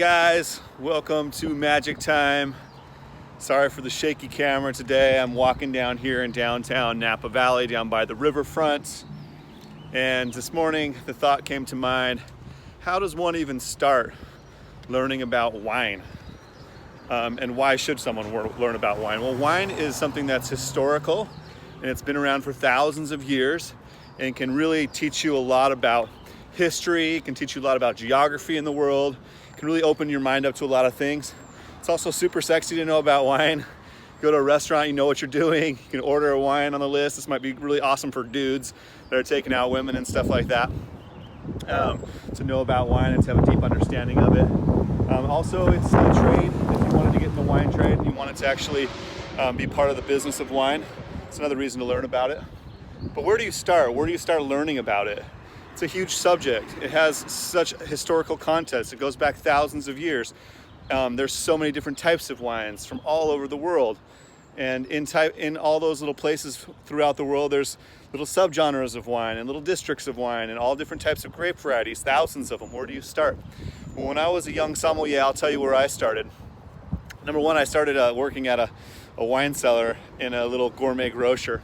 guys, welcome to Magic Time. Sorry for the shaky camera today. I'm walking down here in downtown Napa Valley, down by the riverfront. And this morning the thought came to mind, how does one even start learning about wine? And why should someone learn about wine? Well, wine is something that's historical and it's been around for thousands of years and can really teach you a lot about history. It can teach you a lot about geography in the world. It can really open your mind up to a lot of things. It's also super sexy to know about wine. Go to a restaurant, you know what you're doing. You can order a wine on the list. This might be really awesome for dudes that are taking out women and stuff like that. To know about wine and to have a deep understanding of it. Also, it's a trade. If you wanted to get in the wine trade and you wanted to actually be part of the business of wine, it's another reason to learn about it. But where do you start? Where do you start learning about it? It's a huge subject. It has such historical context. It goes back thousands of years. There's so many different types of wines from all over the world. And in all those little places throughout the world, there's little subgenres of wine and little districts of wine and all different types of grape varieties, thousands of them. Where do you start? Well, when I was a young sommelier, I'll tell you where I started. Number one, I started working at a wine cellar in a little gourmet grocer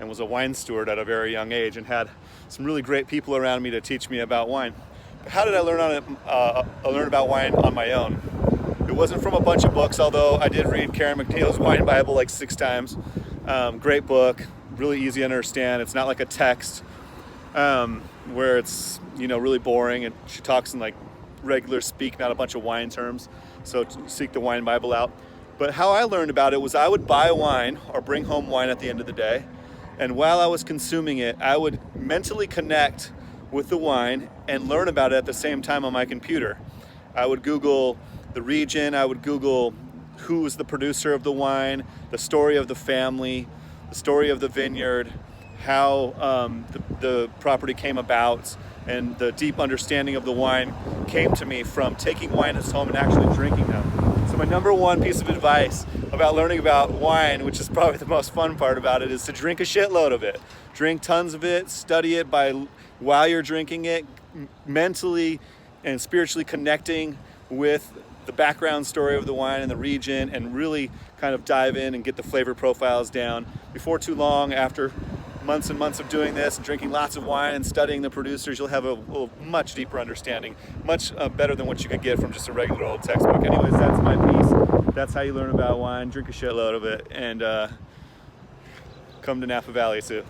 and was a wine steward at a very young age and had some really great people around me to teach me about wine. But how did I learn about wine on my own? It wasn't from a bunch of books, although I did read Karen McNeil's Wine Bible like 6 times. Great book, really easy to understand. It's not like a text where it's really boring, and she talks in like regular speak, not a bunch of wine terms. So seek the Wine Bible out. But how I learned about it was I would buy wine or bring home wine at the end of the day, and while I was consuming it, I would mentally connect with the wine and learn about it at the same time on my computer. I would Google the region, I would Google who was the producer of the wine, the story of the family, the story of the vineyard, how the property came about, and the deep understanding of the wine came to me from taking wine home and actually drinking them. So my number one piece of advice about learning about wine, which is probably the most fun part about it, is to drink a shitload of it. Drink tons of it, study it while you're drinking it, mentally and spiritually connecting with the background story of the wine and the region, and really kind of dive in and get the flavor profiles down. Before too long, after months and months of doing this and drinking lots of wine and studying the producers, you'll have a much deeper understanding, much better than what you could get from just a regular old textbook. Anyways, that's my piece. That's how you learn about wine. Drink a shitload of it and come to Napa Valley soon.